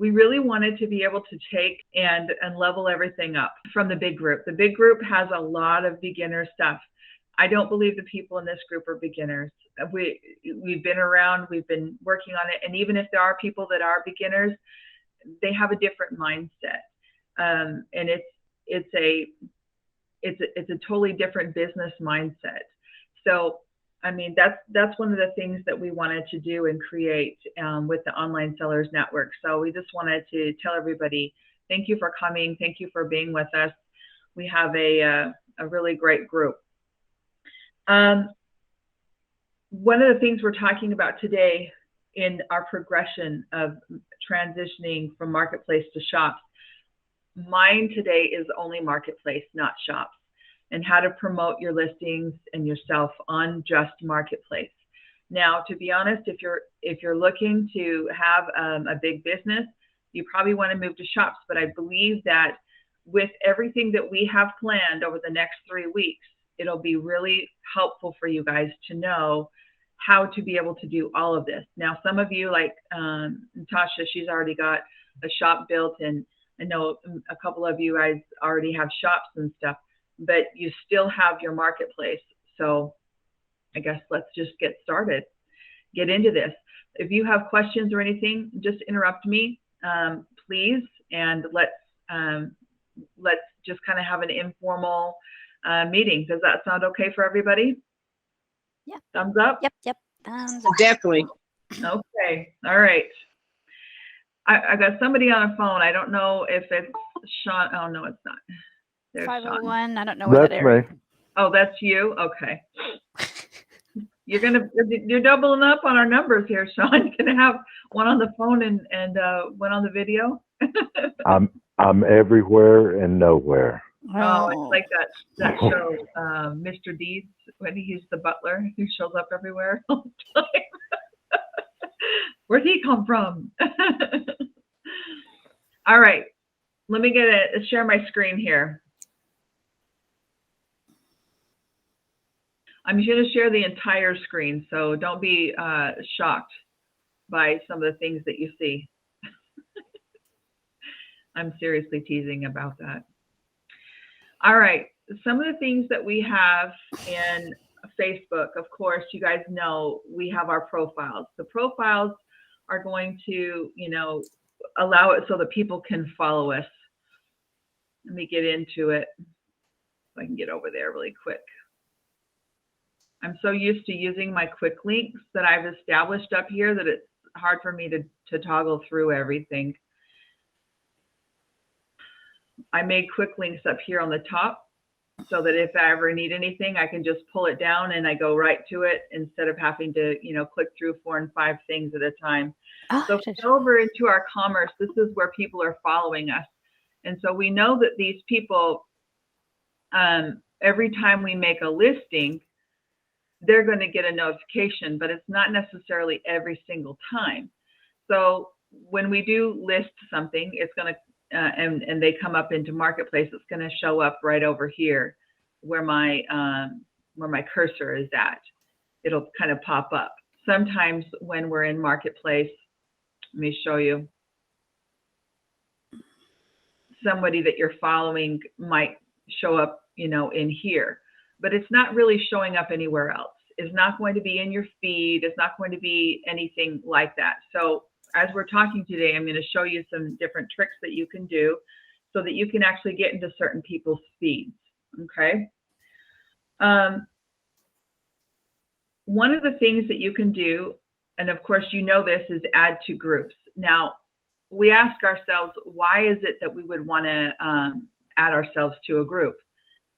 we really wanted to be able to take and level everything up from the big group. The big group has a lot of beginner stuff. I don't believe the people in this group are beginners. We've been around, we've been working on it, and even if there are people that are beginners, they have a different mindset, and it's a totally different business mindset. So, I mean, that's one of the things that we wanted to do and create with the Online Sellers Network. So we just wanted to tell everybody, thank you for coming, thank you for being with us. We have a really great group. One of the things we're talking about today in our progression of transitioning from marketplace to shops, mine today is only marketplace, not shops, and how to promote your listings and yourself on just marketplace. Now, to be honest, if you're looking to have a big business, you probably want to move to shops. But I believe that with everything that we have planned over the next 3 weeks, it'll be really helpful for you guys to know how to be able to do all of this. Now, some of you, like Natasha, she's already got a shop built, and I know a couple of you guys already have shops and stuff, but you still have your marketplace. So I guess let's just get started, get into this. If you have questions or anything, just interrupt me, please, and let's just kind of have an informal meeting. Does that sound okay for everybody? Yeah. Thumbs up? Yep. Definitely. Okay. All right. I got somebody on a phone. I don't know if it's Sean. Oh, no, it's not. There's 501. Sean. I don't know where that area. Me. Oh, that's you? Okay. You're doubling up on our numbers here, Sean. You're gonna have one on the phone and one on the video. I'm everywhere and nowhere. Oh, it's like that show, Mr. Deeds, when he's the butler who shows up everywhere all the time. Where'd he come from? All right, let me share my screen here. I'm going to share the entire screen, so don't be shocked by some of the things that you see. I'm seriously teasing about that. All right, some of the things that we have in Facebook, of course, you guys know we have our profiles. The profiles are going to, allow it so that people can follow us. Let me get into it. If I can get over there really quick. I'm so used to using my quick links that I've established up here that it's hard for me to toggle through everything. I made quick links up here on the top so that if I ever need anything, I can just pull it down and I go right to it instead of having to, click through 4 and 5 things at a time. So over into our commerce, this is where people are following us. And so we know that these people, every time we make a listing, they're going to get a notification, but it's not necessarily every single time. So when we do list something, it's going to, and they come up into marketplace, it's going to show up right over here where my cursor is at. It'll kind of pop up. Sometimes when we're in marketplace, let me show you. Somebody that you're following might show up, in here, but it's not really showing up anywhere else. It's not going to be in your feed. It's not going to be anything like that. So as we're talking today, I'm going to show you some different tricks that you can do so that you can actually get into certain people's feeds. Okay. One of the things that you can do, and of course, this is add to groups. Now, we ask ourselves, why is it that we would want to add ourselves to a group?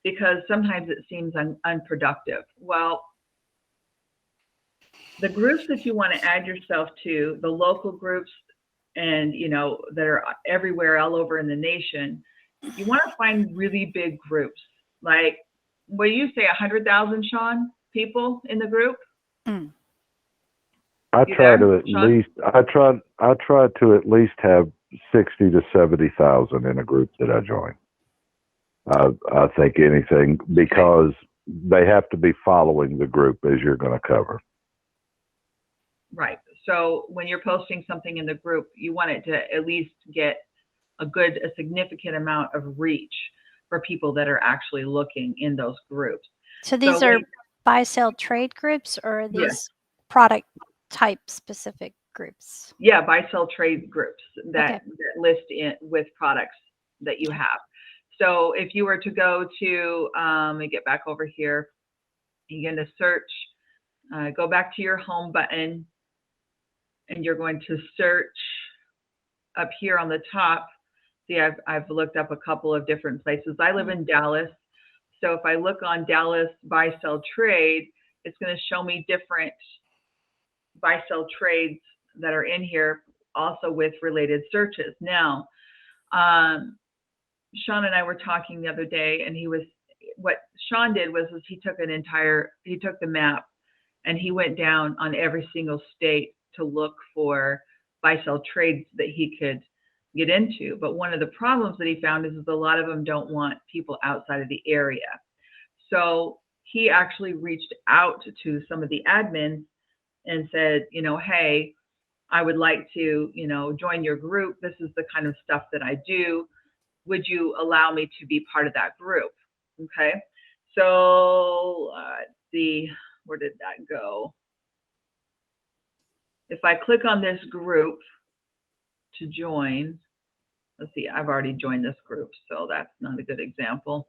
Because sometimes it seems unproductive. Well, the groups that you want to add yourself to, the local groups, and that are everywhere, all over in the nation, you want to find really big groups. Like, what do you say, 100,000, Sean, people in the group? I try to at least have 60 to 70,000 in a group that I join. I think anything, because they have to be following the group as you're going to cover. Right. So when you're posting something in the group, you want it to at least get a significant amount of reach for people that are actually looking in those groups. So these are buy, sell, trade groups, or are these product type specific groups? Yeah, buy, sell, trade groups that list in with products that you have. So if you were to go to, let me get back over here, you're going to search, go back to your home button, and you're going to search up here on the top. See, I've looked up a couple of different places. I live in Dallas. So if I look on Dallas buy, sell, trade, it's going to show me different buy, sell trades that are in here, also with related searches. Now, Sean and I were talking the other day, and what Sean did was he took the map and he went down on every single state to look for buy, sell trades that he could get into. But one of the problems that he found is a lot of them don't want people outside of the area. So he actually reached out to some of the admins and said, hey, I would like to, join your group. This is the kind of stuff that I do. Would you allow me to be part of that group? Okay. So let's see, where did that go? If I click on this group to join, let's see, I've already joined this group, so that's not a good example.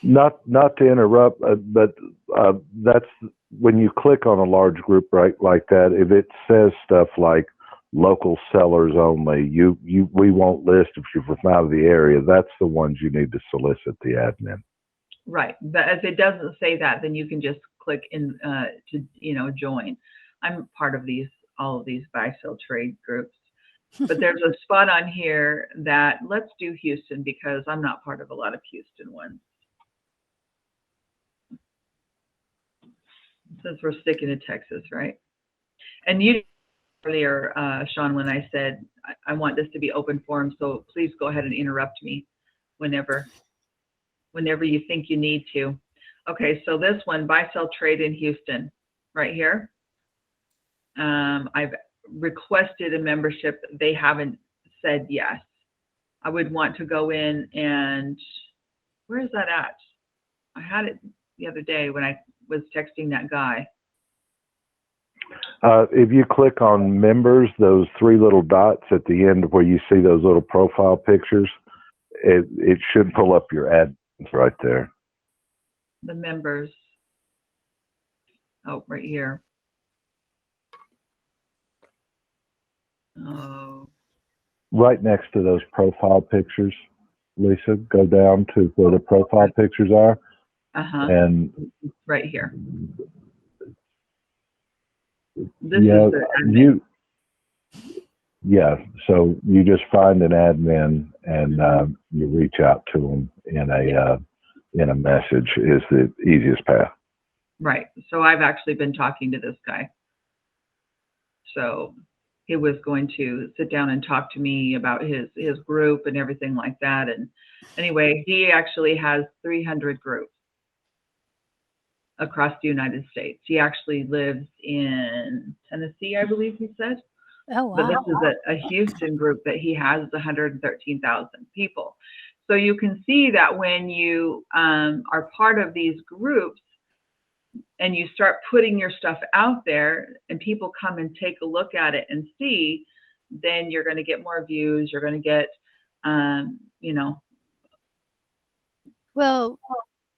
Not to interrupt, but that's when you click on a large group like that. If it says stuff like local sellers only, we won't list if you're from out of the area. That's the ones you need to solicit the admin. Right, but if it doesn't say that, then you can just click in to join. I'm part of all of these buy, sell, trade groups. But there's a spot on here that let's do Houston, because I'm not part of a lot of Houston ones. Since we're sticking to Texas, right? And you earlier, Sean, when I said I want this to be open forum, so please go ahead and interrupt me whenever you think you need to. Okay, so this one, buy, sell, trade in Houston, right here. I've requested a membership. They haven't said yes. I would want to go in and, where is that at? I had it the other day when I was texting that guy. If you click on members, those three little dots at the end where you see those little profile pictures, it should pull up your admins right there. The members. Oh, right here. Oh. Right next to those profile pictures, Lisa, go down to where the profile pictures are. And right here. This is the admin. So you just find an admin and you reach out to them in a message is the easiest path. Right. So I've actually been talking to this guy. So he was going to sit down and talk to me about his group and everything like that. And anyway, he actually has 300 groups across the United States. He actually lives in Tennessee, I believe he said. Oh, wow. But this is a Houston group that he has 113,000 people. So you can see that when you are part of these groups and you start putting your stuff out there and people come and take a look at it and see, then you're going to get more views. You're going to get, Well,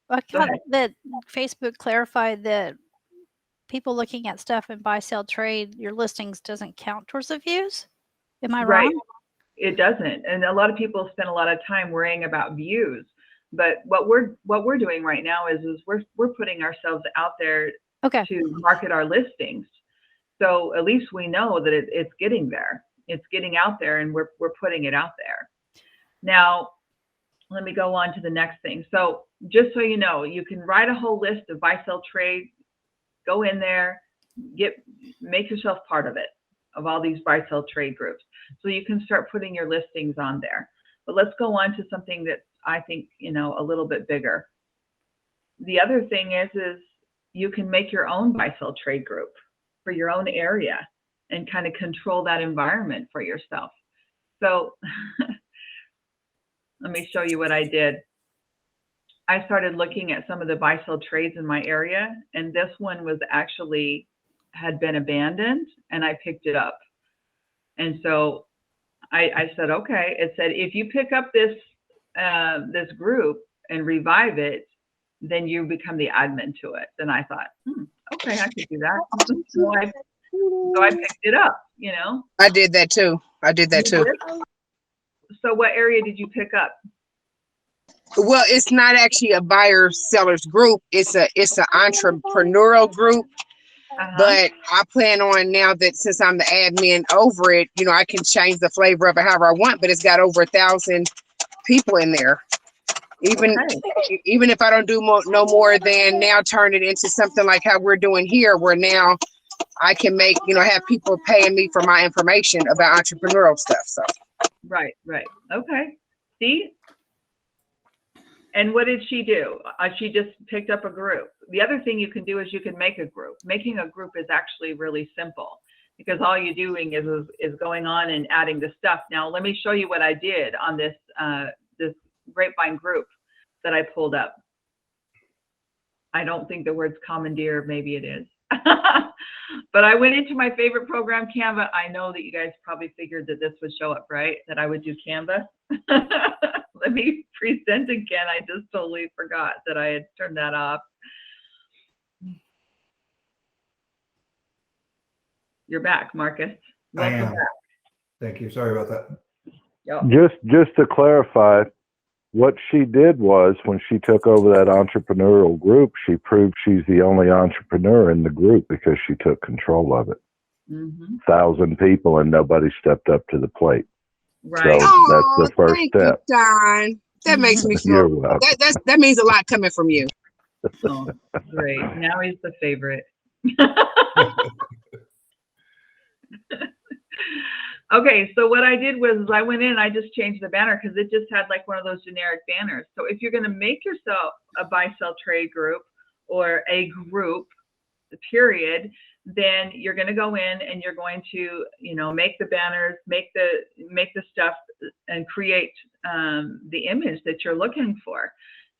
I thought that Facebook clarified that people looking at stuff and buy, sell, trade, your listings doesn't count towards the views. Am I right? wrong? It doesn't. And a lot of people spend a lot of time worrying about views. But what we're doing right now is we're putting ourselves out there to market our listings. So at least we know that it's getting there. It's getting out there, and we're putting it out there. Now, let me go on to the next thing. So just so you know, you can write a whole list of buy, sell, trade. Go in there, make yourself part of it, of all these buy, sell, trade groups. So you can start putting your listings on there. But let's go on to something that I think, a little bit bigger. The other thing is you can make your own buy sell trade group for your own area and kind of control that environment for yourself. So let me show you what I did. I started looking at some of the buy sell trades in my area, and this one was actually had been abandoned, and I picked it up. And so I said, okay. It said, if you pick up this this group and revive it, then you become the admin to it. And I thought, okay, I could do that. So I picked it up, you know. I did that too. I did that too. So what area did you pick up? Well, it's not actually a buyer sellers group. It's an entrepreneurial group. But I plan on, now that since I'm the admin over it, you know, I can change the flavor of it however I want, but it's got over 1,000 people in there. Even if I don't do no more than now turn it into something like how we're doing here, where now I can make, you know, have people paying me for my information about entrepreneurial stuff. So Right. Okay. See? And what did she do? She just picked up a group. The other thing you can do is you can make a group. Making a group is actually really simple, because all you're doing is going on and adding the stuff. Now, let me show you what I did on this this grapevine group that I pulled up. I don't think the word's commandeer, maybe it is. But I went into my favorite program, Canva. I know that you guys probably figured that this would show up, right? That I would do Canva. Let me present again. I just totally forgot that I had turned that off. You're back, Marcus. Welcome back. Thank you. Sorry about that. Yep. Just to clarify, what she did was, when she took over that entrepreneurial group, she proved she's the only entrepreneur in the group because she took control of it. 1,000 people and nobody stepped up to the plate. Right. So that's the first step. You, Don. That makes me feel that means a lot coming from you. Oh, great. Now he's the favorite. Okay, so what I did was I went in and I just changed the banner because it just had like one of those generic banners. So if you're going to make yourself a buy sell trade group or a group, period, then you're going to go in and you're going to, you know, make the banners, make the stuff, and create the image that you're looking for.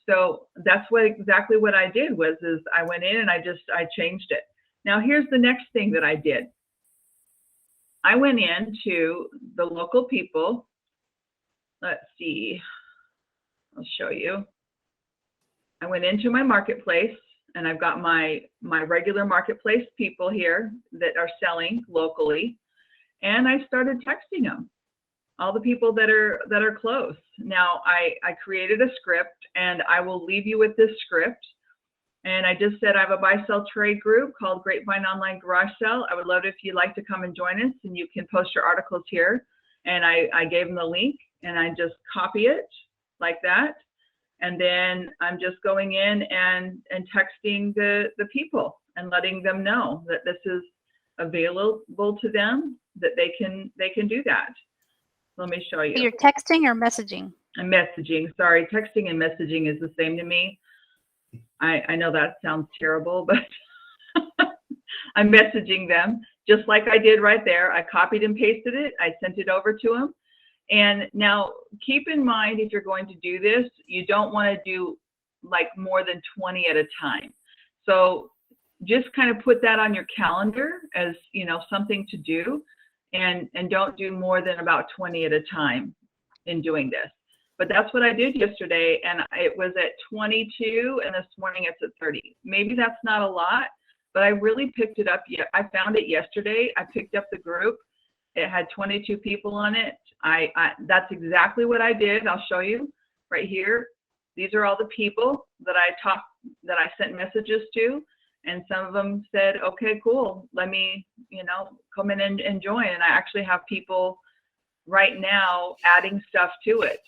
So that's exactly what I did is I went in and I changed it. Now here's the next thing that I did. I went into the local people. Let's see. I'll show you. I went into my marketplace, and I've got my regular marketplace people here that are selling locally, and I started texting them, all the people that are close. Now I created a script, and I will leave you with this script. And I just said I have a buy sell trade group called Grapevine Online Garage Sale. I would love it if you'd like to come and join us, and you can post your articles here. And I gave them the link, and I just copy it like that. And then I'm just going in and texting the people and letting them know that this is available to them, that they can do that. Let me show you. You're texting or messaging? I'm messaging. Sorry, texting and messaging is the same to me. I know that sounds terrible, but I'm messaging them just like I did right there. I copied and pasted it. I sent it over to them. And now keep in mind, if you're going to do this, you don't want to do like more than 20 at a time. So just kind of put that on your calendar as, you know, something to do, and don't do more than about 20 at a time in doing this. But that's what I did yesterday, and it was at 22, and this morning it's at 30. Maybe that's not a lot, but I really picked it up. I found it yesterday. I picked up the group. It had 22 people on it. That's exactly what I did. I'll show you right here. These are all the people that I sent messages to, and some of them said, okay, cool, let me, you know, come in and join. And I actually have people right now adding stuff to it.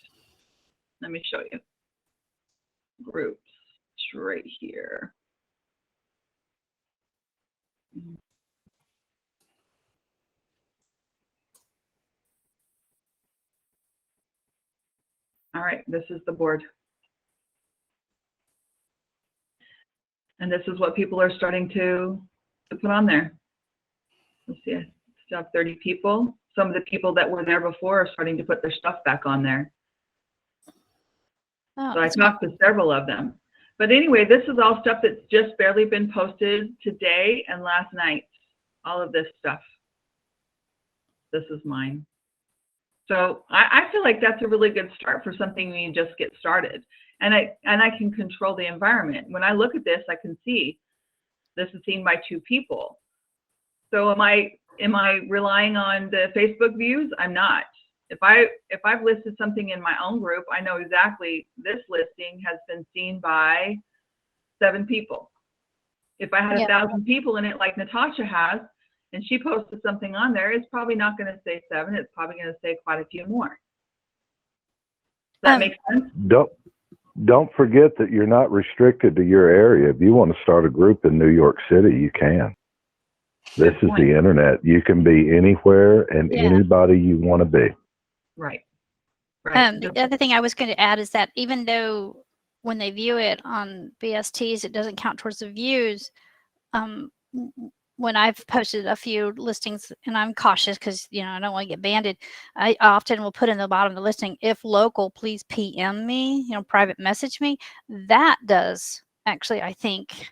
Let me show you. Groups, it's right here. All right, this is the board. And this is what people are starting to put on there. Let's see, I still have 30 people. Some of the people that were there before are starting to put their stuff back on there. Oh, So I talked to several of them. But anyway, this is all stuff that's just barely been posted today and last night. All of this stuff. This is mine. So I feel like that's a really good start for something when you just get started. And I can control the environment. When I look at this, I can see this is seen by 2 people. So am I relying on the Facebook views? I'm not. If I've listed something in my own group, I know exactly this listing has been seen by 7 people. If I had 1,000 people in it like Natasha has, and she posted something on there, it's probably not going to say 7. It's probably going to say quite a few more. Does that make sense? Don't forget that you're not restricted to your area. If you want to start a group in New York City, you can. This is the internet. You can be anywhere and anybody you want to be. Right. The other thing I was going to add is that even though when they view it on BSTs, it doesn't count towards the views. When I've posted a few listings, and I'm cautious because, you know, I don't want to get banded, I often will put in the bottom of the listing, if local, please PM me, you know, private message me. That does actually, I think,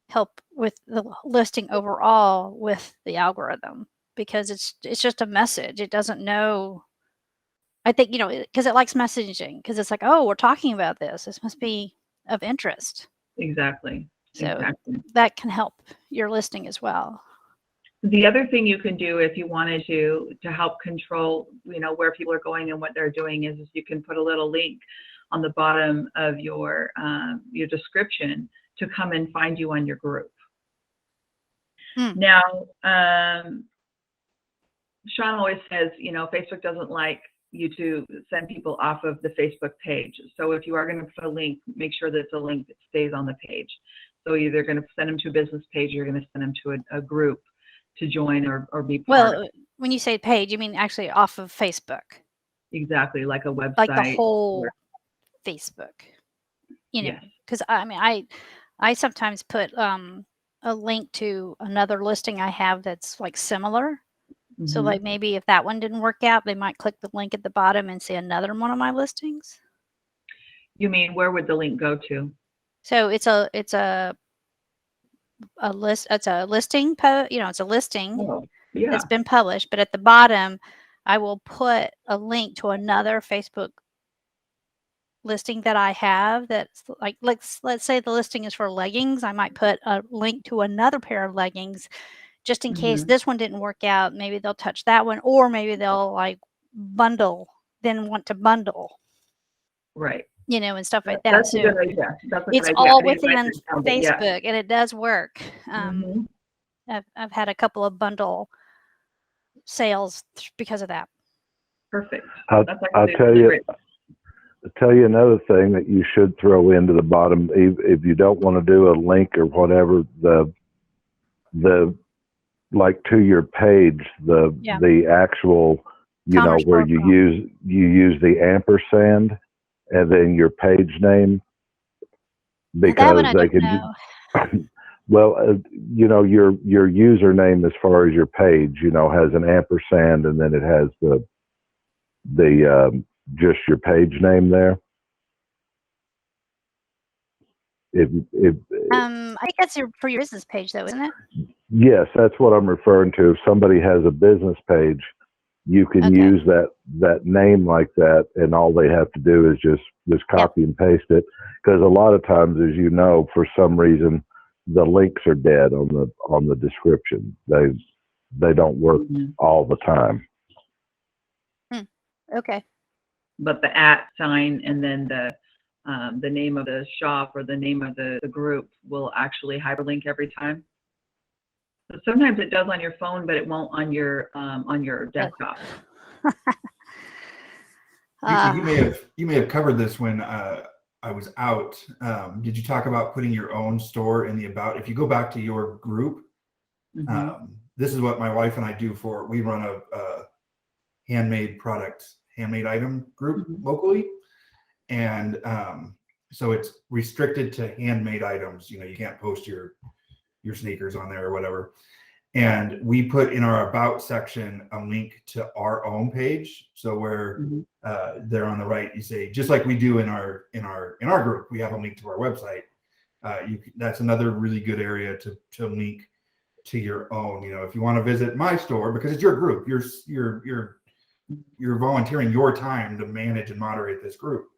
help with the listing overall with the algorithm, because it's just a message. It doesn't know. I think, you know, because it likes messaging, because it's like, oh, we're talking about this. This must be of interest. Exactly. So that can help your listing as well. The other thing you can do if you wanted to help control, you know, where people are going and what they're doing is you can put a little link on the bottom of your description to come and find you on your group. Now, Sean always says, you know, Facebook doesn't like you to send people off of the Facebook page. So if you are going to put a link, make sure that it's a link that stays on the page. So you're going to send them to a business page, you're going to send them to a group to join or be part of. When you say page, you mean actually off of Facebook? Exactly, like a website. Like the whole Facebook. You know, because I mean, I sometimes put a link to another listing I have that's like similar. So like maybe if that one didn't work out, they might click the link at the bottom and see another one of my listings. You mean where would the link go to? So it's a list. It's a listing. You know, it's a listing that's been published. But at the bottom, I will put a link to another Facebook listing that I have. That's like, let's say the listing is for leggings. I might put a link to another pair of leggings, just in case this one didn't work out. Maybe they'll touch that one, or maybe they'll like want to bundle. Right. You know, and stuff like that. That's a good idea. It's all within Facebook, and it does work. I've had a couple of bundle sales because of that. Perfect. I'll tell you another thing that you should throw into the bottom. If you don't want to do a link or whatever, the like to your page, the actual, you know, where you use the ampersand and then your page name, because they can. Well, you know, your username as far as your page, you know, has an ampersand, and then it has the just your page name there. I think that's for your business page, though, isn't it? Yes, that's what I'm referring to. If somebody has a business page, you can use that name like that, and all they have to do is just copy and paste it. Because a lot of times, as you know, for some reason, the links are dead on the description. They don't work all the time. Okay. But the @ sign and then the name of the shop or the name of the group will actually hyperlink every time. So sometimes it does on your phone, but it won't on your desktop. Lisa, you may have covered this when I was out. Did you talk about putting your own store in the about? If you go back to your group, this is what my wife and I do we run a handmade item group locally. And So it's restricted to handmade items. You know, you can't post your sneakers on there or whatever. And we put in our about section a link to our own page. So where there on the right, you say, just like we do in our group, we have a link to our website. That's another really good area to link to your own. You know, if you want to visit my store, because it's your group, you're volunteering your time to manage and moderate this group.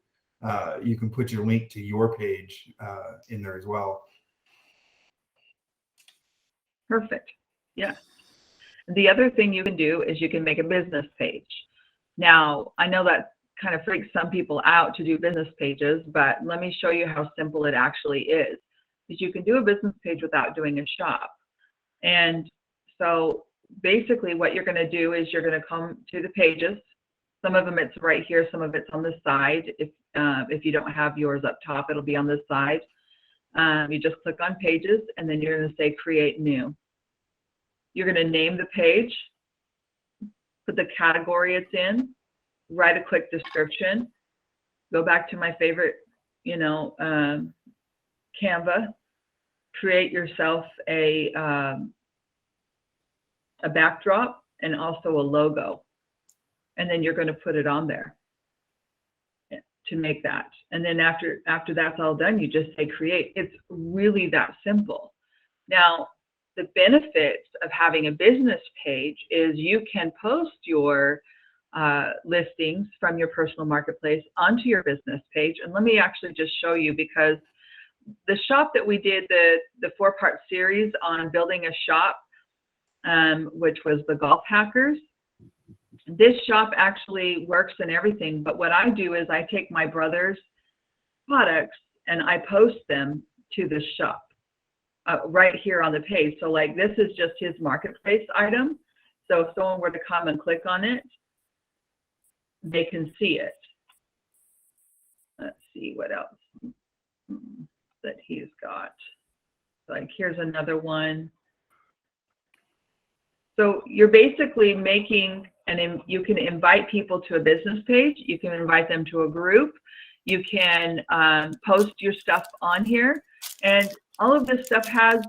You can put your link to your page in there as well. Perfect. Yeah. The other thing you can do is you can make a business page. Now, I know that kind of freaks some people out to do business pages, but let me show you how simple it actually is. Because you can do a business page without doing a shop. And so basically what you're going to do is you're going to come to the pages. Some of them it's right here, some of it's on the side. If you don't have yours up top, it'll be on the side. You just click on pages and then you're going to say create new. You're going to name the page, put the category it's in, write a quick description, go back to my favorite, Canva, create yourself a backdrop and also a logo. And then you're going to put it on there to make that. And then after that's all done, you just say create. It's really that simple. Now, the benefits of having a business page is you can post your listings from your personal marketplace onto your business page. And let me actually just show you, because the shop that we did, the 4-part series on building a shop, which was the Golf Hackers, this shop actually works and everything. But what I do is I take my brother's products and I post them to the shop. Right here on the page. So like this is just his marketplace item. So if someone were to come and click on it, they can see it. Let's see what else that he's got. Like here's another one. So you're basically making, and you can invite people to a business page. You can invite them to a group. You can post your stuff on here. And all of this stuff has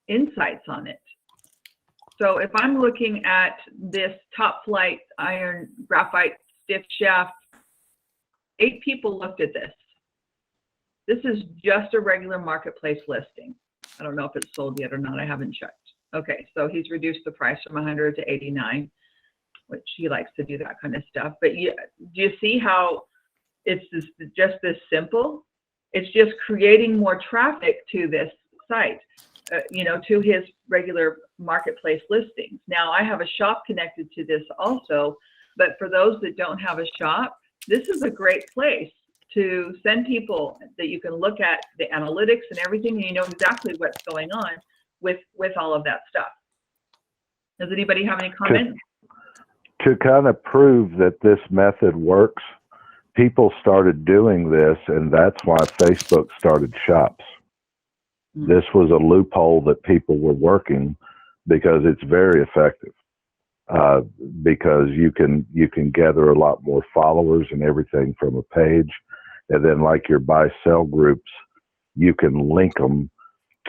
insights on it. So if I'm looking at this top flight iron graphite stiff shaft, 8 people looked at this. This is just a regular marketplace listing. I don't know if it's sold yet or not. I haven't checked. Okay, so he's reduced the price from 100 to 89, which he likes to do that kind of stuff. But do you see how it's just this simple? It's just creating more traffic to this site, to his regular marketplace listings. Now, I have a shop connected to this also, but for those that don't have a shop, this is a great place to send people that you can look at the analytics and everything, and you know exactly what's going on with all of that stuff. Does anybody have any comments? To kind of prove that this method works, people started doing this, and that's why Facebook started shops. This was a loophole that people were working, because it's very effective. Because you can gather a lot more followers and everything from a page, and then like your buy sell groups, you can link them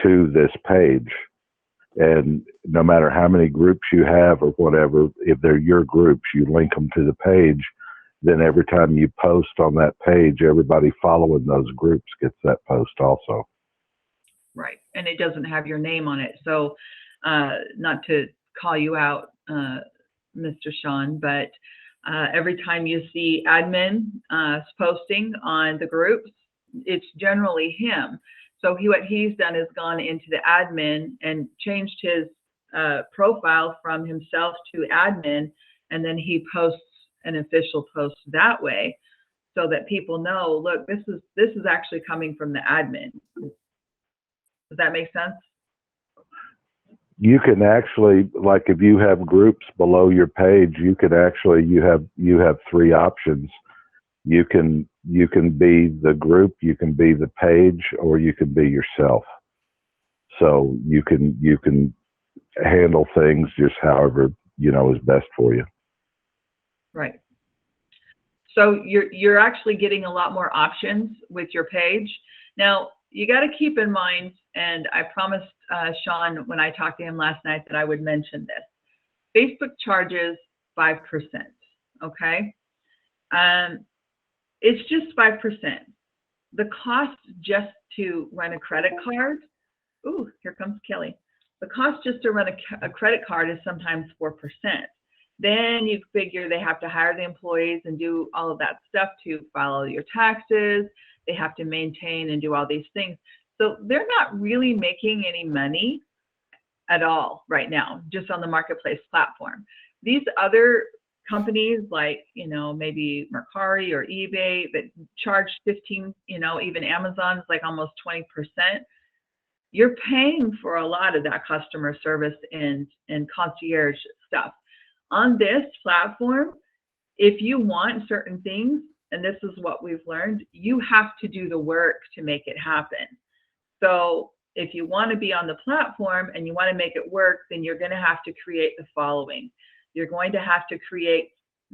to this page. And no matter how many groups you have or whatever, if they're your groups, you link them to the page. Then every time you post on that page, everybody following those groups gets that post also. Right. And it doesn't have your name on it. So not to call you out, Mr. Sean, but every time you see admin posting on the groups, it's generally him. So what he's done is gone into the admin and changed his profile from himself to admin, and then he posts an official post that way, so that people know, look, this is actually coming from the admin. Does that make sense? You can actually, like if you have groups below your page, you can actually, you have 3 options. You can be the group, you can be the page, or you can be yourself. So you can handle things just however is best for you. Right. So you're actually getting a lot more options with your page. Now, you got to keep in mind, and I promised Sean when I talked to him last night that I would mention this. Facebook charges 5%, okay? It's just 5%. The cost just to run a credit card, ooh, here comes Kelly. The cost just to run a credit card is sometimes 4%. Then you figure they have to hire the employees and do all of that stuff to file all your taxes. They have to maintain and do all these things. So they're not really making any money at all right now, just on the marketplace platform. These other companies like, maybe Mercari or eBay that charge 15, even Amazon's like almost 20%. You're paying for a lot of that customer service and concierge stuff. On this platform, if you want certain things, and this is what we've learned, you have to do the work to make it happen. So if you want to be on the platform and you want to make it work, then you're going to have to create the following. You're going to have to create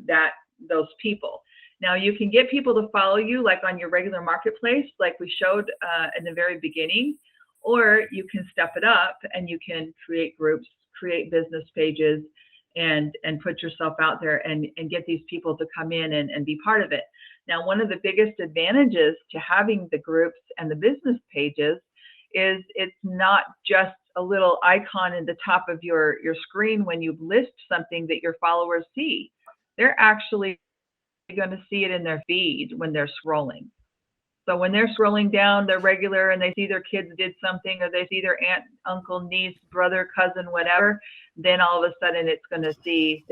those people. Now, you can get people to follow you like on your regular marketplace, like we showed in the very beginning, or you can step it up and you can create groups, create business pages, and put yourself out there and get these people to come in and be part of it. Now, one of the biggest advantages to having the groups and the business pages is it's not just a little icon in the top of your screen when you list something that your followers see. They're actually going to see it in their feed when they're scrolling. So when they're scrolling down their regular and they see their kids did something, or they see their aunt, uncle, niece, brother, cousin, whatever, then all of a sudden it's going to see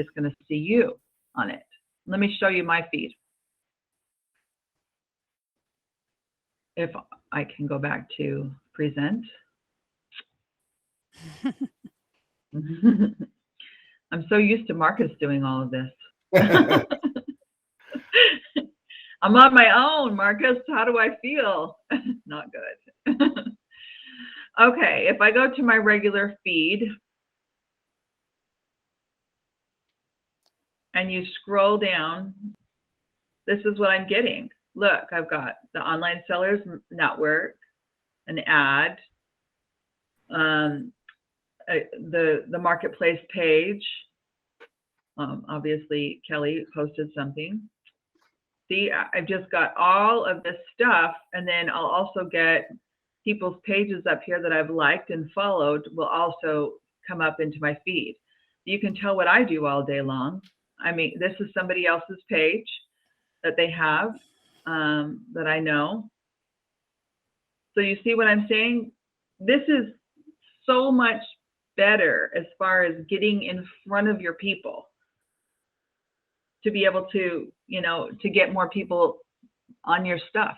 you on it. Let me show you my feed. If I can go back to present. I'm so used to Marcus doing all of this. I'm on my own, Marcus. How do I feel? Not good. Okay, if I go to my regular feed and you scroll down, this is what I'm getting. Look, I've got the Online Sellers Network, an ad, the marketplace page. Obviously, Kelly posted something. See, I've just got all of this stuff, and then I'll also get people's pages up here that I've liked and followed will also come up into my feed. You can tell what I do all day long. I mean, this is somebody else's page that they have that I know. So you see what I'm saying? This is so much better as far as getting in front of your people, to be able to, to get more people on your stuff.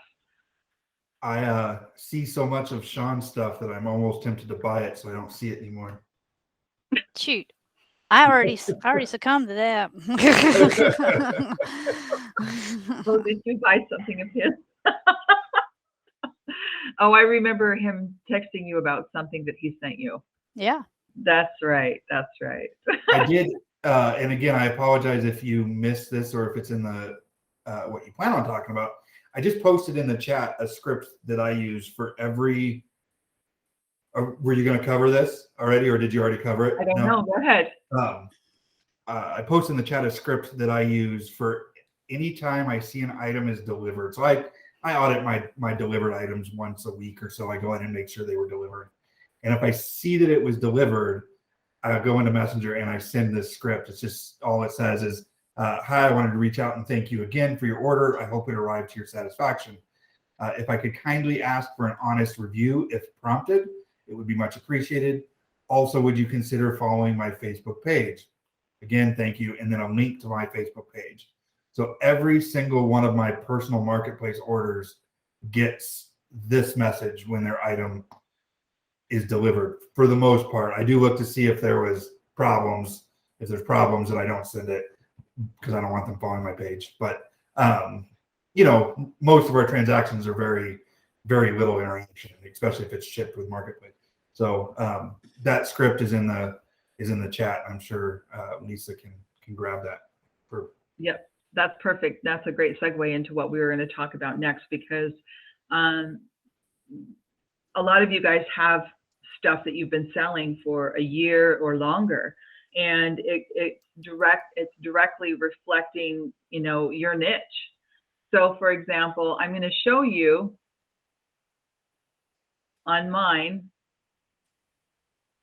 I see so much of Sean's stuff that I'm almost tempted to buy it so I don't see it anymore. Shoot. I already succumbed to that. Well, did you buy something of his? Oh, I remember him texting you about something that he sent you. Yeah. That's right. That's right. I did. And again, I apologize if you missed this or if it's in the what you plan on talking about. I just posted in the chat a script that I use for every. Were you going to cover this already, or did you already cover it? I don't know. Go ahead. I posted in the chat a script that I use for any time I see an item is delivered. So I audit my delivered items once a week or so. I go in and make sure they were delivered. And if I see that it was delivered, I go into Messenger and I send this script. It's just all it says is, hi, I wanted to reach out and thank you again for your order. I hope it arrived to your satisfaction. If I could kindly ask for an honest review if prompted, it would be much appreciated. Also, would you consider following my Facebook page? Again, thank you. And then a link to my Facebook page. So every single one of my personal marketplace orders gets this message when their item is delivered. For the most part, I do look to see if there was problems. If there's problems, then I don't send it because I don't want them following my page. But most of our transactions are very, very little interaction, especially if it's shipped with marketplace. So that script is in the chat. I'm sure Lisa can grab that. Yep. That's perfect. That's a great segue into what we were going to talk about next, because a lot of you guys have stuff that you've been selling for a year or longer, and it's directly reflecting, you know, your niche. So for example, I'm going to show you on mine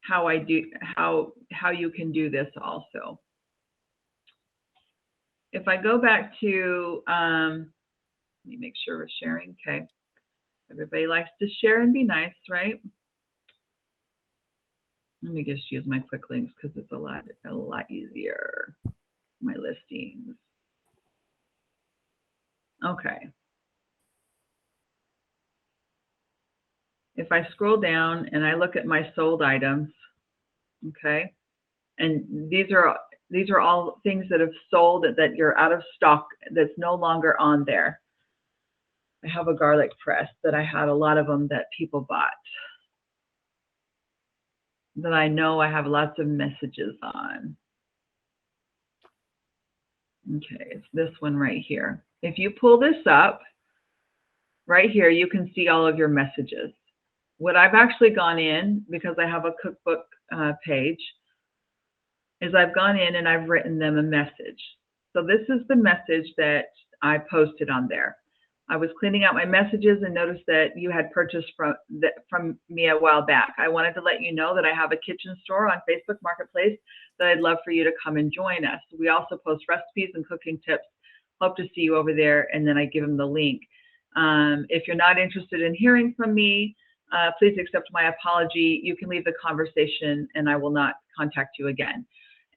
how you can do this also. If I go back to, let me make sure we're sharing. Okay. Everybody likes to share and be nice, right? Let me just use my quick links because it's a lot easier. My listings. Okay. If I scroll down and I look at my sold items, okay, and these are all things that have sold that you're out of stock, that's no longer on there. I have a garlic press that I had a lot of them that people bought, that I know I have lots of messages on. Okay, it's this one right here. If you pull this up, right here, you can see all of your messages. What I've actually gone in, because I have a cookbook page, is I've gone in and I've written them a message. So this is the message that I posted on there. I was cleaning out my messages and noticed that you had purchased from me a while back. I wanted to let you know that I have a kitchen store on Facebook Marketplace that I'd love for you to come and join us. We also post recipes and cooking tips. Hope to see you over there. And then I give them the link. If you're not interested in hearing from me, please accept my apology. You can leave the conversation and I will not contact you again.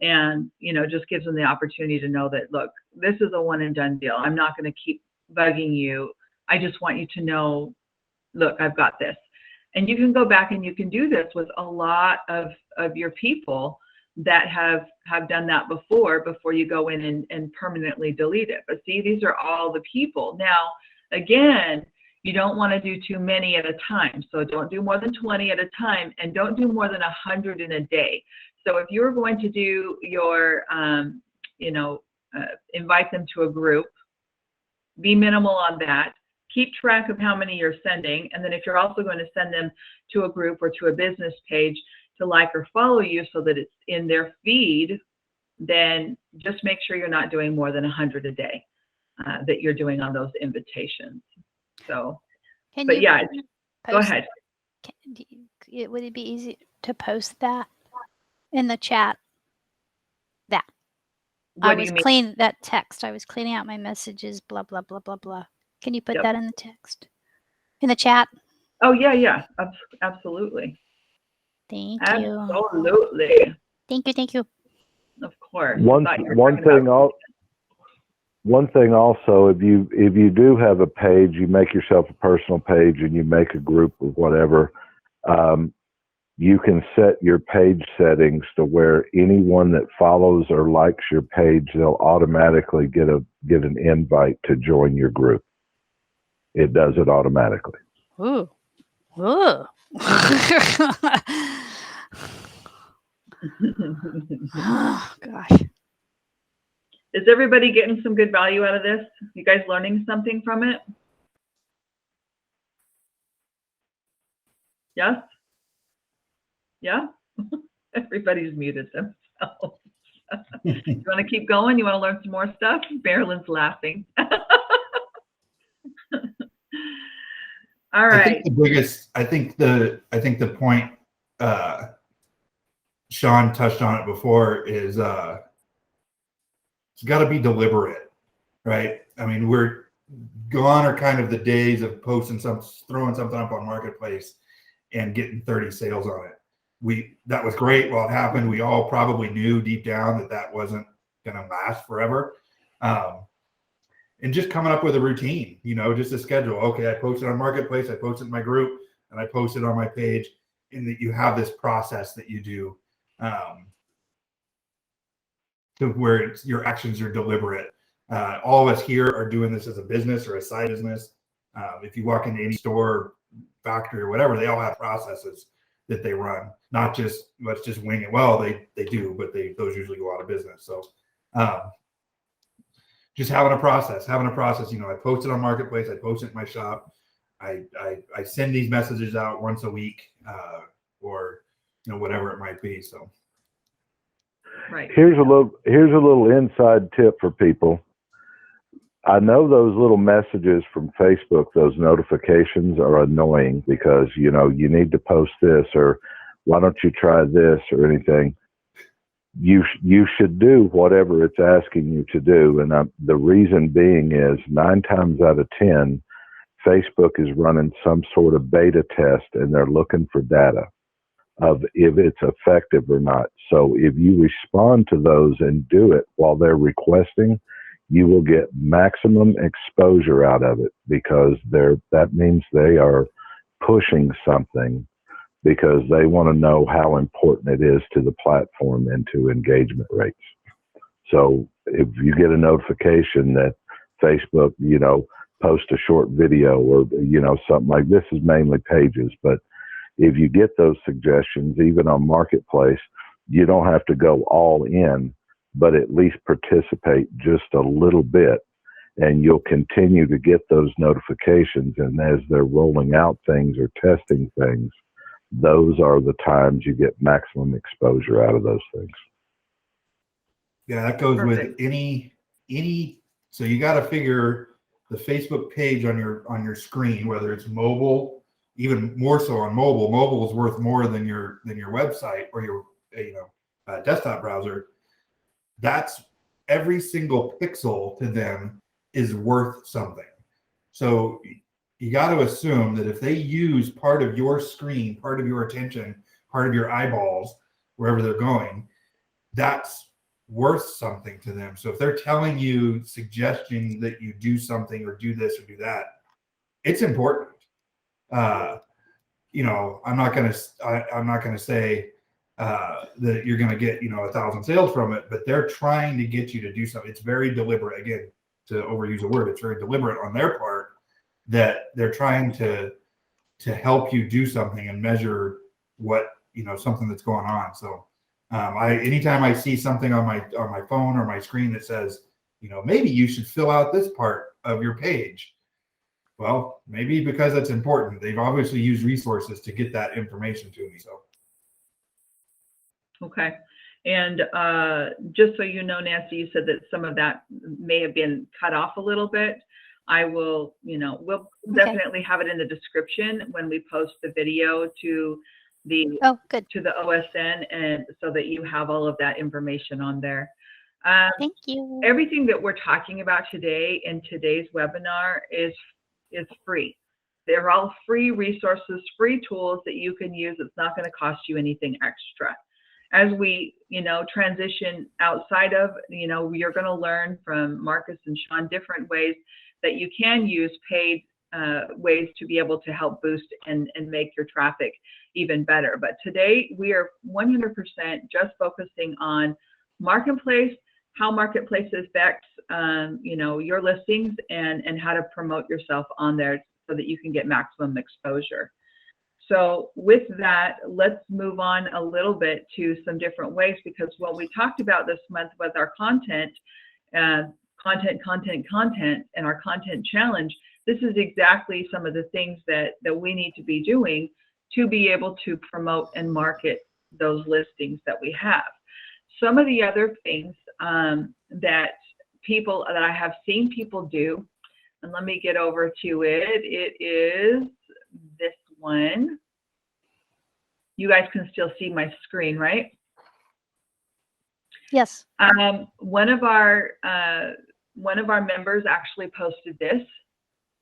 And, you know, just gives them the opportunity to know that, look, this is a one and done deal. I'm not going to keep bugging you. I just want you to know, look, I've got this. And you can go back and you can do this with a lot of your people that have done that before you go in and permanently delete it. But see, these are all the people. Now, again, you don't want to do too many at a time. So don't do more than 20 at a time, and don't do more than 100 in a day. So if you're going to do your, invite them to a group, be minimal on that. Keep track of how many you're sending. And then if you're also going to send them to a group or to a business page to like or follow you so that it's in their feed, then just make sure you're not doing more than 100 a day that you're doing on those invitations. So, but yeah, go ahead. Would it be easy to post that in the chat? That. What do you mean? That text. I was cleaning out my messages, blah, blah, blah, blah, blah. Can you put that in the text? In the chat? Oh, yeah. Absolutely. Thank you. Absolutely. Thank you. Of course. One thing also, if you do have a page, you make yourself a personal page and you make a group or whatever, you can set your page settings to where anyone that follows or likes your page, they'll automatically get an invite to join your group. It does it automatically. Ooh. Oh, gosh. Is everybody getting some good value out of this? You guys learning something from it? Yes? Yeah? Everybody's muted themselves. You want to keep going? You want to learn some more stuff? Marilyn's laughing. All right. I think the point Sean touched on it before is it's got to be deliberate, right? I mean, we're gone are kind of the days of throwing something up on Marketplace and getting 30 sales on it. That was great while it happened. We all probably knew deep down that wasn't going to last forever. And just coming up with a routine, just a schedule. Okay, I posted on Marketplace, I posted in my group, and I posted on my page, and that you have this process that you do to where your actions are deliberate. All of us here are doing this as a business or a side business. If you walk into any store, factory, or whatever, they all have processes that they run, not just let's just wing it. Well, they do, but those usually go out of business. So just having a process. You know, I post it on Marketplace, I post it in my shop, I send these messages out once a week, or you know, whatever it might be. So Right. Here's a little inside tip for people. I know those little messages from Facebook, those notifications are annoying because, you know, you need to post this, or why don't you try this, or anything. You should do whatever it's asking you to do. And the reason being is 9 times out of 10, Facebook is running some sort of beta test and they're looking for data of if it's effective or not. So if you respond to those and do it while they're requesting, you will get maximum exposure out of it, because that means they are pushing something, because they want to know how important it is to the platform and to engagement rates. So if you get a notification that Facebook, you know, post a short video, or, you know, something like this is mainly pages, but if you get those suggestions, even on Marketplace, you don't have to go all in, but at least participate just a little bit, and you'll continue to get those notifications. And as they're rolling out things or testing things, those are the times you get maximum exposure out of those things. yeah, that goes Perfect. with any. So you got to figure the Facebook page on your screen, whether it's mobile, even more so on mobile. Mobile is worth more than your website or your desktop browser. That's every single pixel to them is worth something. So you got to assume that if they use part of your screen, part of your attention, part of your eyeballs, wherever they're going, that's worth something to them. So if they're telling you, suggesting that you do something or do this or do that, it's important. You know, I'm not gonna say that you're gonna get 1,000 sales from it, but they're trying to get you to do something. It's very deliberate. Again, to overuse a word, it's very deliberate on their part that they're trying to help you do something and measure what something that's going on. So anytime I see something on my phone or my screen that says, maybe you should fill out this part of your page. Well, maybe because it's important. They've obviously used resources to get that information to me. So. Okay. And just so you know, Nancy, you said that some of that may have been cut off a little bit. I will, we'll definitely have it in the description when we post the video to the to the OSN, and so that you have all of that information on there. Thank you. Everything that we're talking about today in today's webinar is free. They're all free resources, free tools that you can use. It's not going to cost you anything extra. As we, transition outside of, you're going to learn from Marcus and Sean different ways that you can use paid ways to be able to help boost and make your traffic even better. But today we are 100% just focusing on Marketplace, how Marketplace affects, your listings, and how to promote yourself on there so that you can get maximum exposure. So with that, let's move on a little bit to some different ways, because what we talked about this month was our content, and our content challenge. This is exactly some of the things that we need to be doing to be able to promote and market those listings that we have. Some of the other things that I have seen people do, and let me get over to it. It is this one. You guys can still see my screen, right? Yes. One of our members actually posted this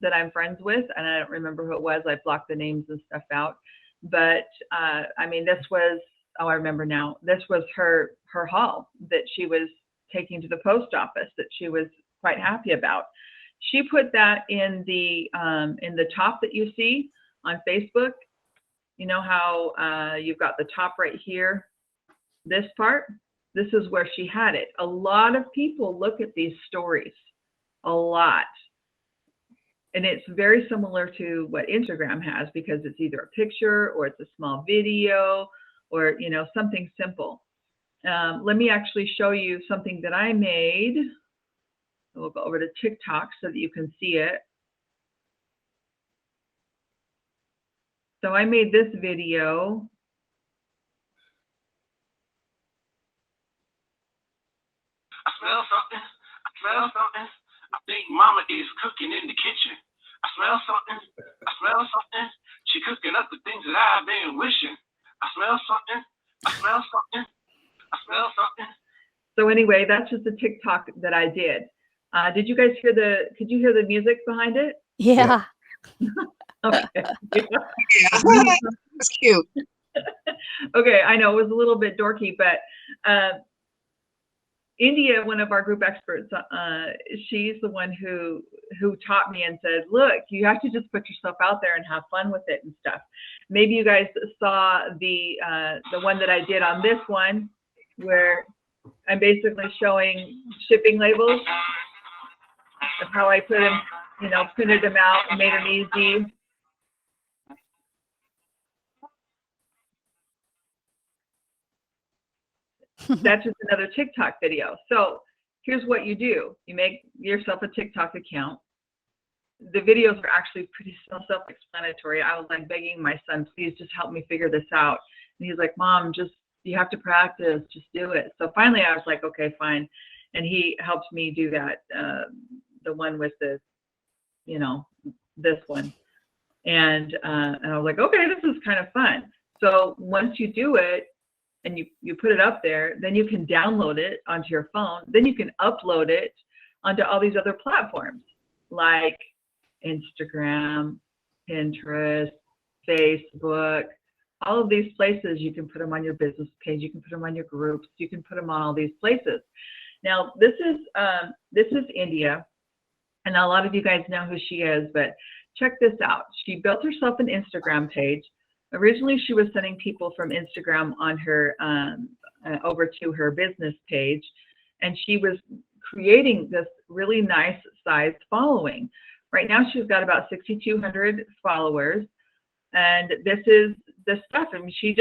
that I'm friends with, and I don't remember who it was. I blocked the names and stuff out. But I mean, this was, I remember now. This was her haul that she was taking to the post office that she was quite happy about. She put that in the top that you see on Facebook. You know how you've got the top right here, this part? This is where she had it. A lot of people look at these stories, a lot. And it's very similar to what Instagram has, because it's either a picture or it's a small video or, something simple. Let me actually show you something that I made. we'll go over to TikTok so that you can see it. So I made this video. I smell something. I smell something. I think Mama is cooking in the kitchen. I smell something. I smell something. She cooking up the things that I've been wishing. I smell something. I smell something. I smell something. So anyway, that's just a TikTok that I did. Did you guys hear could you hear the music behind it? Yeah. Okay. It's cute. Okay, I know it was a little bit dorky, but India, one of our group experts, she's the one who taught me and said, look, you have to just put yourself out there and have fun with it and stuff. Maybe you guys saw the one that I did on this one, where I'm basically showing shipping labels of how I put them, you know, printed them out and made them easy. That's just another TikTok video. So here's what you do. You make yourself a TikTok account. The videos are actually pretty self-explanatory. I was like begging my son, please just help me figure this out. And he's like, Mom, you have to practice, just do it. So finally I was like, okay, fine. And he helped me do that, the one with the, you know, this one. And I was like, okay, this is kind of fun. So once you do it, and you put it up there, then you can download it onto your phone. Then you can upload it onto all these other platforms like Instagram, Pinterest, Facebook, all of these places. You can put them on your business page. You can put them on your groups. You can put them on all these places. Now, this is India, and a lot of you guys know who she is, but check this out. She built herself an Instagram page. Originally, she was sending people from Instagram on her over to her business page, and she was creating this really nice sized following. Right now, she's got about 6,200 followers, and this is the stuff. I mean, she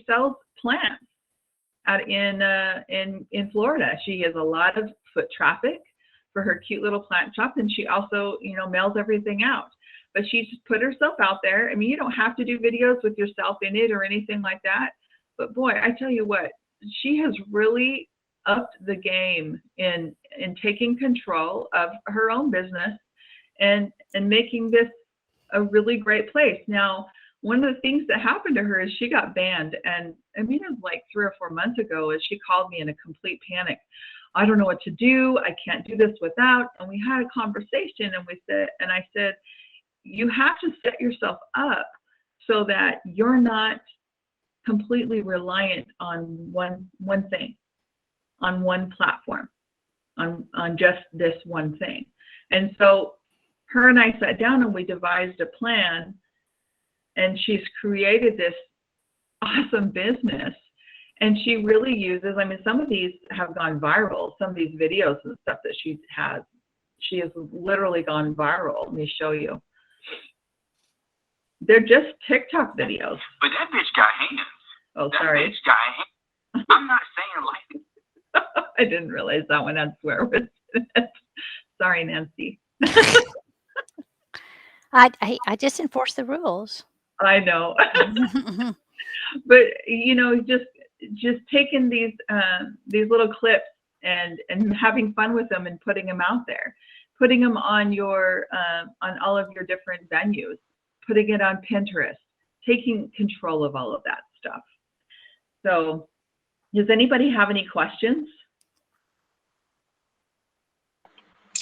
sells plants out in Florida. She has a lot of foot traffic for her cute little plant shop, and she also, you know, mails everything out. But she just put herself out there. I mean, you don't have to do videos with yourself in it or anything like that. But boy, I tell you what, she has really upped the game in taking control of her own business and making this a really great place. Now, one of the things that happened to her is she got banned. And I mean, it was like 3 or 4 months ago, as she called me in a complete panic. I don't know what to do. I can't do this without. And we had a conversation, and I said, you have to set yourself up so that you're not completely reliant on one thing, on one platform, on just this one thing. And so her and I sat down and we devised a plan, and she's created this awesome business. And she really uses, I mean, some of these have gone viral, some of these videos and stuff that she has literally gone viral. Let me show you. They're just TikTok videos. But that bitch got hands. Oh, that sorry. Bitch got hands. I'm not saying like I didn't realize that one had swear words in it. Sorry, Nancy. I just enforce the rules. I know. But you know, just taking these little clips and having fun with them and putting them out there, putting them on your on all of your different venues, putting it on Pinterest, taking control of all of that stuff. So does anybody have any questions?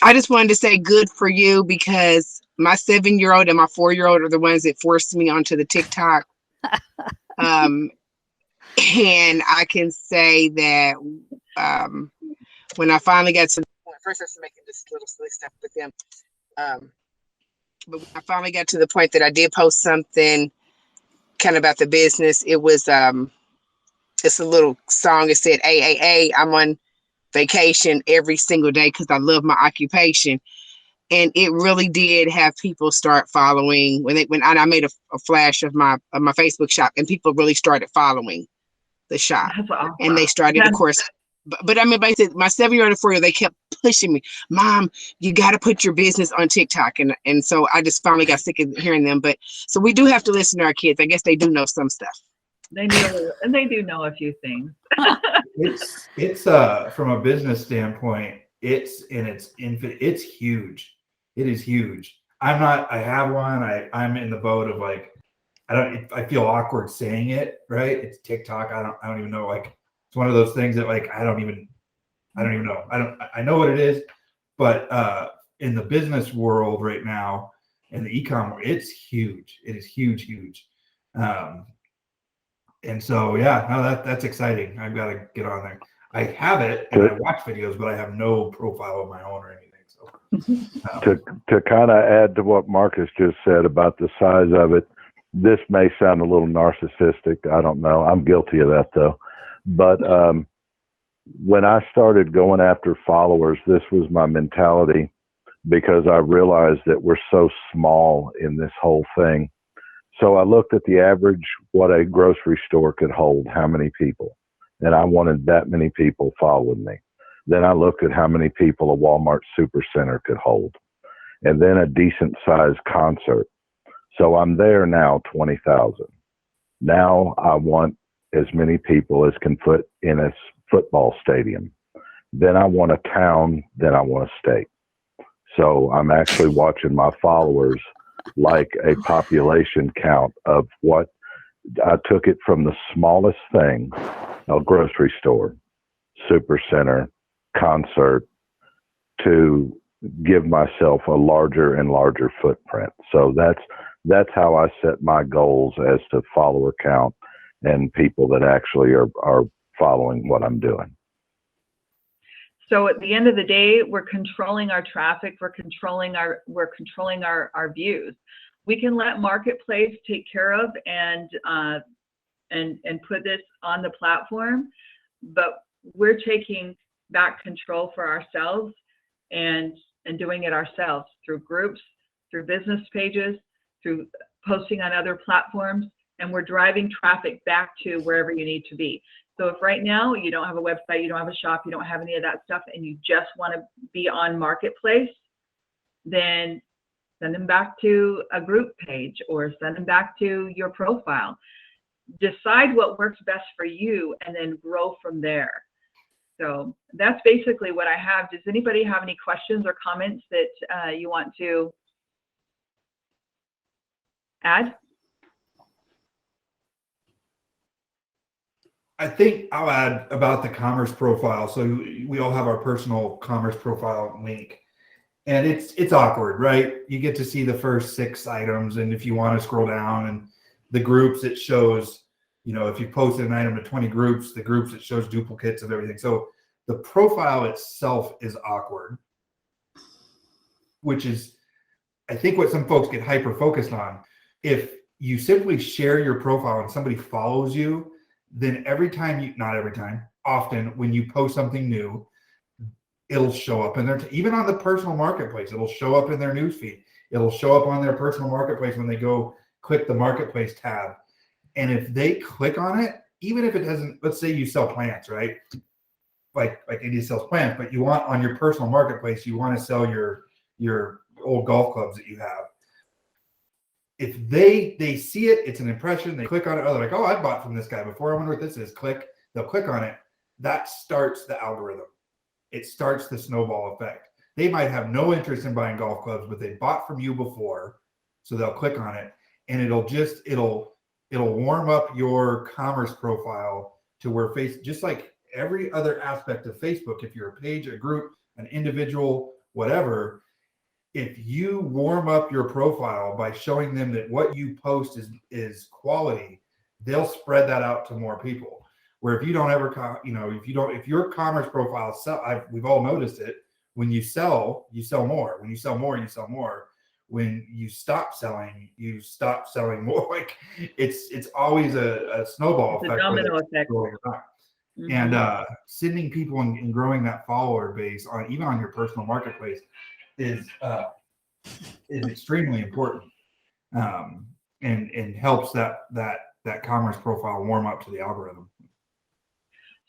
I just wanted to say good for you, because my 7-year-old and my 4-year-old are the ones that forced me onto the TikTok. And I can say that when I finally got to the point, first I was making this little silly stuff with them. But when I finally got to the point that I did post something kind of about the business, it was it's a little song. It said, AAA, I'm on vacation every single day because I love my occupation. And it really did have people start following when I made a flash of my Facebook shop, and people really started following the shop. Awesome. And they started, of course, but I mean, basically, my 7-year-old and 4-year-old, they kept pushing me, Mom, you got to put your business on TikTok. And so I just finally got sick of hearing them. But so we do have to listen to our kids. I guess they do know some stuff. They know, and they do know a few things. It's from a business standpoint, it's huge. It is huge. I have one. I'm in the boat of like, I feel awkward saying it, right? It's TikTok. I don't even know, like, it's one of those things that like, I don't even know. I know what it is, but in the business world right now, in the e-com, it's huge. It is huge. And so, yeah, no, that's exciting. I've got to get on there. I have it and I watch videos, but I have no profile of my own or anything. So to kind of add to what Marcus just said about the size of it, this may sound a little narcissistic. I don't know. I'm guilty of that though. But when I started going after followers, this was my mentality, because I realized that we're so small in this whole thing. So I looked at the average, what a grocery store could hold, how many people, and I wanted that many people following me. Then I looked at how many people a Walmart Supercenter could hold, and then a decent sized concert. So I'm there now, 20,000. Now I want as many people as can fit in a football stadium. Then I want a town, then I want a state. So I'm actually watching my followers like a population count of what I took it from the smallest thing, a grocery store, supercenter, concert, to give myself a larger and larger footprint. So that's how I set my goals as to follower count and people that actually are following what I'm doing. So at the end of the day, we're controlling our traffic. We're controlling our views. We can let Marketplace take care of and put this on the platform, but we're taking back control for ourselves and doing it ourselves through groups, through business pages, through posting on other platforms, and we're driving traffic back to wherever you need to be. So if right now you don't have a website, you don't have a shop, you don't have any of that stuff, and you just want to be on Marketplace, then send them back to a group page or send them back to your profile. Decide what works best for you and then grow from there. So that's basically what I have. Does anybody have any questions or comments that you want to add? I think I'll add about the commerce profile. So we all have our personal commerce profile link, and it's awkward, right? You get to see the first 6 items, and if you want to scroll down, and the groups, it shows, if you posted an item to 20 groups, the groups, it shows duplicates of everything. So the profile itself is awkward, which is, I think, what some folks get hyper focused on. If you simply share your profile and somebody follows you, then often when you post something new, it'll show up in their, even on the personal marketplace, it'll show up in their newsfeed. It'll show up on their personal marketplace when they go click the marketplace tab. And if they click on it, even if it doesn't, let's say you sell plants, right? Like India sells plants, but you want on your personal marketplace, you want to sell your old golf clubs that you have. If they see it, it's an impression, they click on it, oh, they're like, oh, I bought from this guy before, I wonder what this is, click, they'll click on it. That starts the algorithm. It starts the snowball effect. They might have no interest in buying golf clubs, but they bought from you before, so they'll click on it, and it'll warm up your commerce profile to where just like every other aspect of Facebook, if you're a page, a group, an individual, whatever, if you warm up your profile by showing them that what you post is quality, they'll spread that out to more people. Where if you don't ever, if your commerce profile we've all noticed it. When you sell more. When you sell more, you sell more. When you stop selling more. Like it's always a snowball effect. A domino effect. Mm-hmm. And sending people and growing that follower base even on your personal marketplace is extremely important, and helps that commerce profile warm up to the algorithm.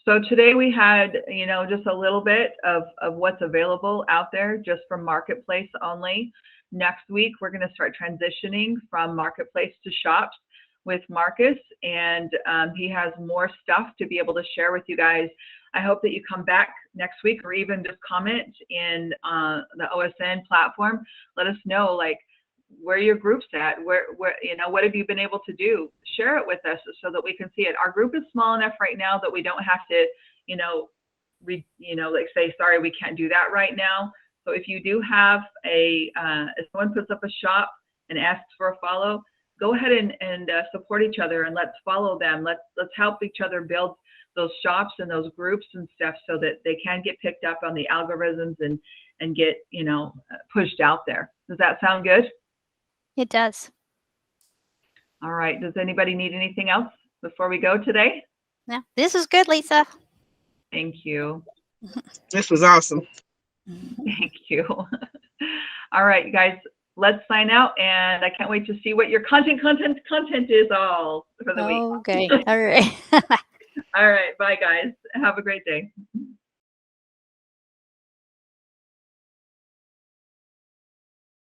So today we had, you know, just a little bit of what's available out there just for marketplace only. Next week, we're going to start transitioning from marketplace to shops with Marcus, and he has more stuff to be able to share with you guys. I hope that you come back next week, or even just comment in the OSN platform. Let us know, like, where your group's at, where you know, what have you been able to do? Share it with us so that we can see it. Our group is small enough right now that we don't have to, you know, like say, sorry, we can't do that right now. So if you do have a, if someone puts up a shop and asks for a follow, go ahead and support each other, and let's follow them. Let's help each other build those shops and those groups and stuff so that they can get picked up on the algorithms and get, you know, pushed out there. Does that sound good? It does. All right. Does anybody need anything else before we go today? Yeah, this is good, Lisa. Thank you. This was awesome. Thank you. All right, you guys, let's sign out, and I can't wait to see what your content is all for the week. Okay. All right. All right. Bye, guys. Have a great day.